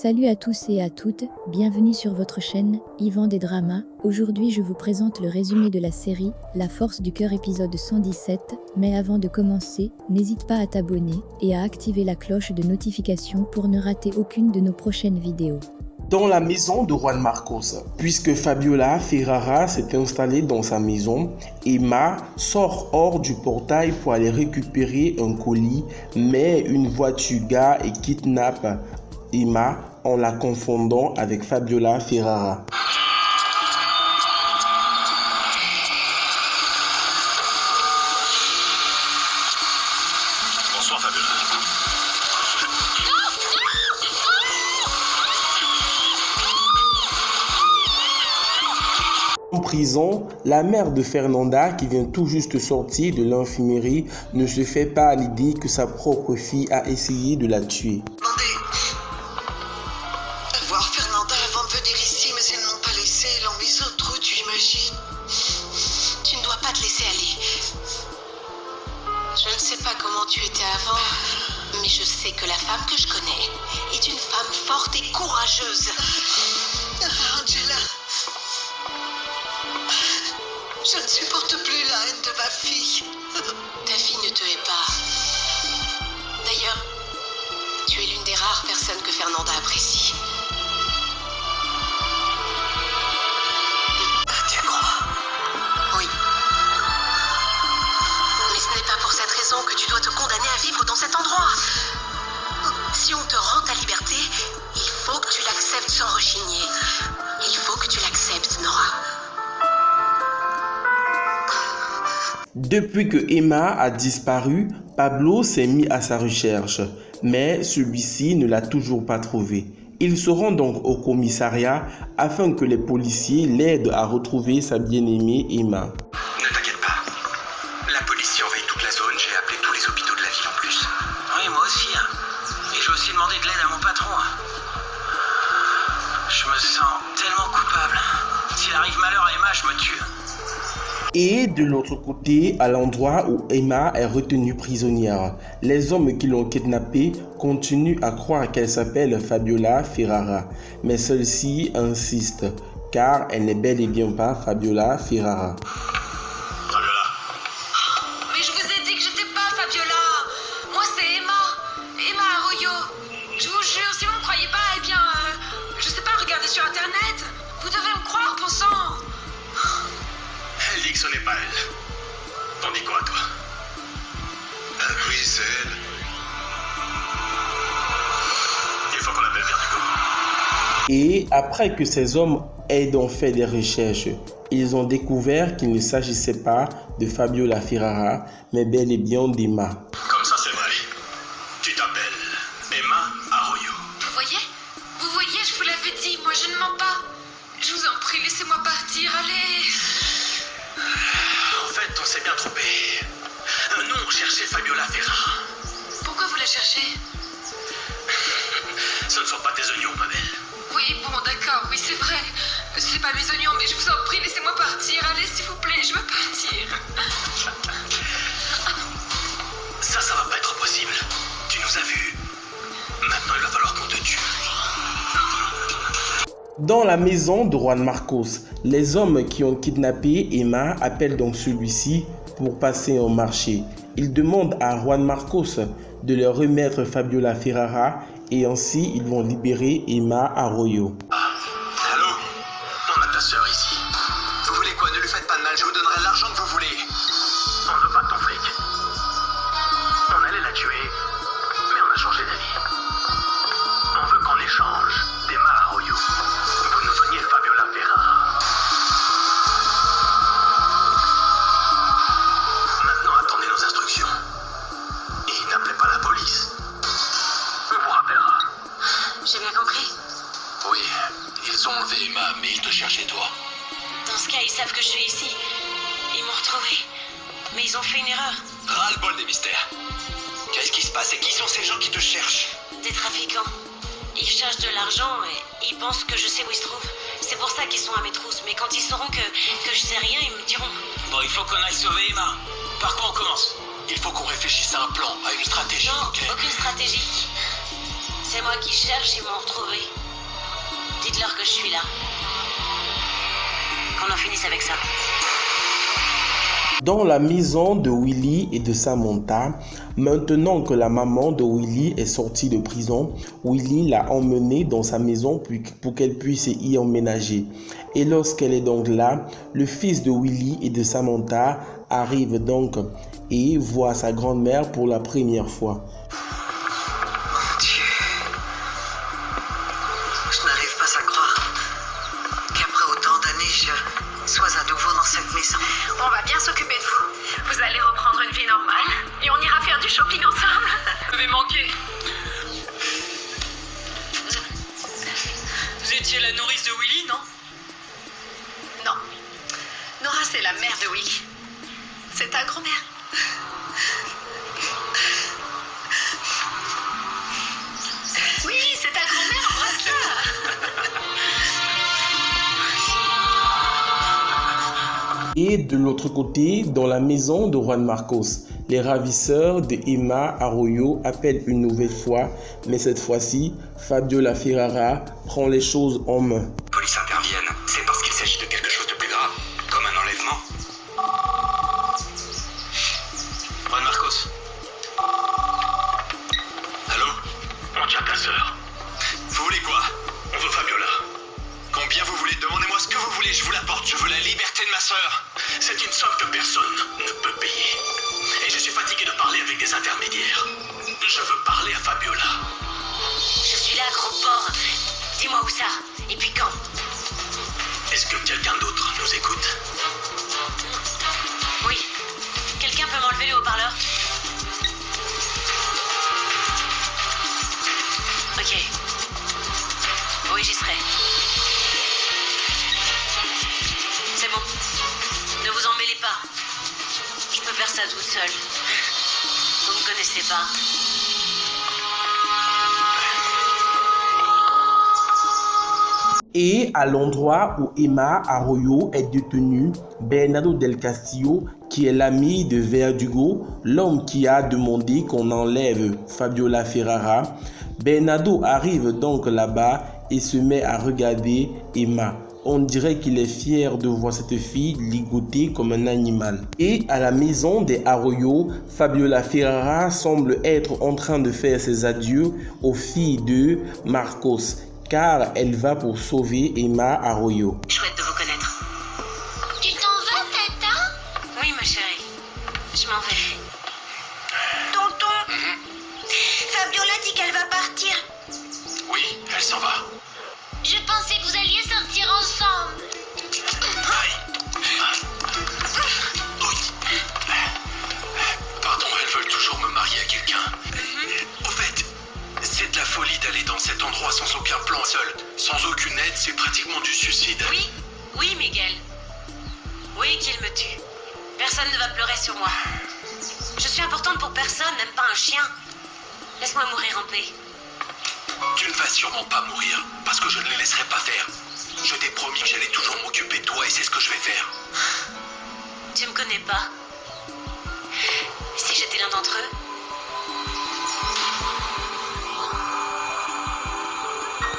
Salut à tous et à toutes, bienvenue sur votre chaîne, Yvan des Dramas. Aujourd'hui je vous présente le résumé de la série, La Force du Cœur épisode 117, mais avant de commencer, n'hésite pas à t'abonner et à activer la cloche de notification pour ne rater aucune de nos prochaines vidéos. Dans la maison de Juan Marcos, puisque Fabiola Ferrara s'est installée dans sa maison, Emma sort hors du portail pour aller récupérer un colis, mais une voiture gare et kidnappe Emma en la confondant avec Fabiola Ferrara. Bonsoir Fabiola. En prison, la mère de Fernanda, qui vient tout juste sortir de l'infirmerie, ne se fait pas à l'idée que sa propre fille a essayé de la tuer. Voir Fernanda avant de venir ici, mais elles n'ont pas laissé, elles l'ont mise au trou, tu imagines? Tu ne dois pas te laisser aller. Je ne sais pas comment tu étais avant, mais je sais que la femme que je connais est une femme forte et courageuse. Angela, je ne supporte plus la haine de ma fille. Ta fille ne te hait pas. D'ailleurs, tu es l'une des rares personnes que Fernanda apprécie. Tu crois? Oui. Mais ce n'est pas pour cette raison que tu dois te condamner à vivre dans cet endroit. Si on te rend ta liberté, il faut que tu l'acceptes sans rechigner. Il faut que tu l'acceptes, Nora. Depuis que Emma a disparu, Pablo s'est mis à sa recherche, mais celui-ci ne l'a toujours pas trouvée. Il se rend donc au commissariat afin que les policiers l'aident à retrouver sa bien-aimée Emma. Ne t'inquiète pas. La police surveille toute la zone, j'ai appelé tous les hôpitaux de la ville en plus. Oui, moi aussi. Et j'ai aussi demandé de l'aide à mon patron. Je me sens tellement coupable. S'il arrive malheur à Emma, je me tue. Et de l'autre côté, à l'endroit où Emma est retenue prisonnière, les hommes qui l'ont kidnappée continuent à croire qu'elle s'appelle Fabiola Ferrara. Mais celle-ci insiste, car elle n'est bel et bien pas Fabiola Ferrara. Fabiola. Mais je vous ai dit que j'étais pas Fabiola. Moi c'est Emma. Emma Arroyo. Je vous jure, si vous me croyez pas, eh bien, je sais pas, regardez sur internet. Vous devez me croire, bon sang. Elle dit que ce n'est pas elle. T'en dis quoi, toi? Oui, c'est elle. Il faut qu'on appelle Vertigo. Et après que ces hommes aient donc fait des recherches, ils ont découvert qu'il ne s'agissait pas de Fabiola Ferrara, mais bel et bien d'Emma. Comme ça, c'est vrai. Tu t'appelles Emma Arroyo. Vous voyez, je vous l'avais dit, moi je ne mens pas. Je vous en prie, laissez-moi partir, allez. En fait, on s'est bien trompé. Nous, on cherchait Fabiola Ferrara. Pourquoi vous la cherchez? Ce ne sont pas tes oignons, ma belle. Oui, bon, d'accord, oui, c'est vrai. C'est pas mes oignons, mais je vous en prie, laissez-moi partir. Allez, s'il vous plaît, je veux partir. Ça va pas être possible. Tu nous as vus. Maintenant, il va falloir qu'on te tue. Dans la maison de Juan Marcos, les hommes qui ont kidnappé Emma appellent donc celui-ci pour passer au marché. Ils demandent à Juan Marcos de leur remettre Fabiola Ferrara et ainsi ils vont libérer Emma Arroyo. Allô? On a ta sœur ici. Vous voulez quoi? Ne lui faites pas de mal, je vous donnerai l'argent que vous voulez. On ne veut pas de ton fric. On allait la tuer, mais on a changé d'avis. On veut qu'en échange d'Emma Arroyo, vous nous donniez Fabiola Ferrara. Maintenant, attendez nos instructions. Et n'appelez pas la police. On vous rappellera. J'ai bien compris. Oui, ils ont enlevé Emma, mais ils te cherchaient toi. Dans ce cas, ils savent que je suis ici. Ils m'ont retrouvée. Mais ils ont fait une erreur. Ras-le-bol des mystères. Qu'est-ce qui se passe et qui sont ces gens qui te cherchent? Des trafiquants. Ils cherchent de l'argent et ils pensent que je sais où ils se trouvent. C'est pour ça qu'ils sont à mes trousses. Mais quand ils sauront que je sais rien, ils me diront. Bon, il faut qu'on aille sauver Emma. Par quoi on commence? Il faut qu'on réfléchisse à un plan, à une stratégie. Non, ok? aucune stratégie. C'est moi qui cherche, ils m'ont retrouvé. Dites-leur que je suis là. Qu'on en finisse avec ça. Dans la maison de Willy et de Samantha, maintenant que la maman de Willy est sortie de prison, Willy l'a emmenée dans sa maison pour qu'elle puisse y emménager. Et lorsqu'elle est donc là, le fils de Willy et de Samantha arrive donc et voit sa grand-mère pour la première fois. Mon Dieu. Je n'arrive pas à croire qu'après autant d'années, je sois à nouveau dans cette maison. On va bien s'occuper de vous. Vous allez reprendre une vie normale et on ira faire du shopping ensemble. Vous m'avez manqué. Vous étiez la nourrice de Willy, non? Non. Nora, c'est la mère de Willy. C'est ta grand-mère. Oui, c'est ta grand-mère, embrasse-la. Et de l'autre côté, dans la maison de Juan Marcos, les ravisseurs de Emma Arroyo appellent une nouvelle fois, mais cette fois-ci, Fabiola Ferrara prend les choses en main. Police interviennent, c'est parce qu'il s'agit de quelque chose de plus grave, comme un enlèvement. Juan Marcos. Allô? On tient ta sœur. Vous voulez quoi? On veut Fabiola. Combien vous voulez? Demandez-moi ce que vous voulez, je vous l'apporte. Je veux la liberté de ma sœur. C'est une somme que personne ne peut payer. Et je suis fatigué de parler avec des intermédiaires. Je veux parler à Fabiola. Je suis là, gros porc. Dis-moi où ça? Et puis quand? Est-ce que quelqu'un d'autre nous écoute? Oui. Quelqu'un peut m'enlever le haut-parleur? Ok. Oui, j'y serai. C'est bon. Ne vous en mêlez pas. Je peux faire ça toute seule. Vous me connaissez pas. Et à l'endroit où Emma Arroyo est détenue, Bernardo del Castillo, qui est l'ami de Verdugo, l'homme qui a demandé qu'on enlève Fabiola Ferrara, Bernardo arrive donc là-bas et se met à regarder Emma. On dirait qu'il est fier de voir cette fille ligotée comme un animal. Et à la maison des Arroyo, Fabiola Ferrara semble être en train de faire ses adieux aux filles de Marcos, car elle va pour sauver Emma Arroyo. Chouette de vous connaître. Tu t'en vas, Tata? Oui, ma chérie. Je m'en vais. Tonton, Fabiola dit qu'elle va partir. Oui, elle s'en va. Je pensais que vous alliez sortir ensemble. Pardon, elles veulent toujours me marier à quelqu'un. Au fait, c'est de la folie d'aller dans cet endroit sans aucun plan seul. Sans aucune aide, c'est pratiquement du suicide. Oui, oui, Miguel. Oui, qu'il me tue. Personne ne va pleurer sur moi. Je suis importante pour personne, même pas un chien. Laisse-moi mourir en paix. Tu ne vas sûrement pas mourir, parce que je ne les laisserai pas faire. Je t'ai promis que j'allais toujours m'occuper de toi et c'est ce que je vais faire. Tu me connais pas. Si j'étais l'un d'entre eux.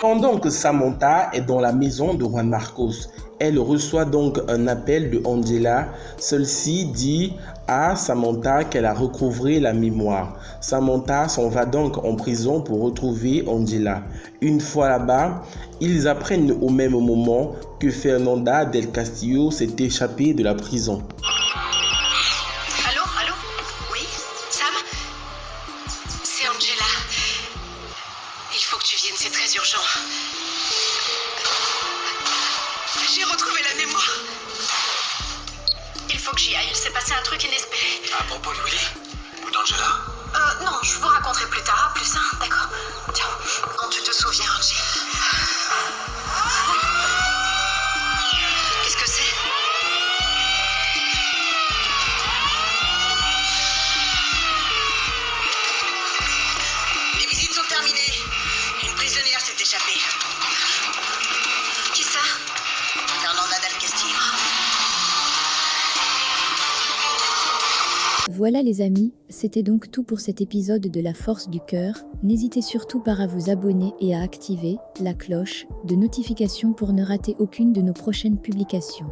Pendant que Samantha est dans la maison de Juan Marcos, elle reçoit donc un appel de Angela. Celle-ci dit à Samantha qu'elle a recouvré la mémoire. Samantha s'en va donc en prison pour retrouver Angela. Une fois là-bas, ils apprennent au même moment que Fernanda del Castillo s'est échappée de la prison. Allô? Oui? Sam? C'est Angela. Il faut que tu viennes, c'est très urgent. J'ai retrouvé la mémoire. Il faut que j'y aille, il s'est passé un truc inespéré. À propos de Willy ou d'Angela? Non, je vous raconterai plus tard, plus ça, d'accord. Tiens, quand tu te souviens, Angela. Qu'est-ce que c'est? Les visites sont terminées. Une prisonnière s'est échappée. Qui ça? Fernanda del Castillo. Voilà les amis, c'était donc tout pour cet épisode de La Force du Cœur. N'hésitez surtout pas à vous abonner et à activer la cloche de notification pour ne rater aucune de nos prochaines publications.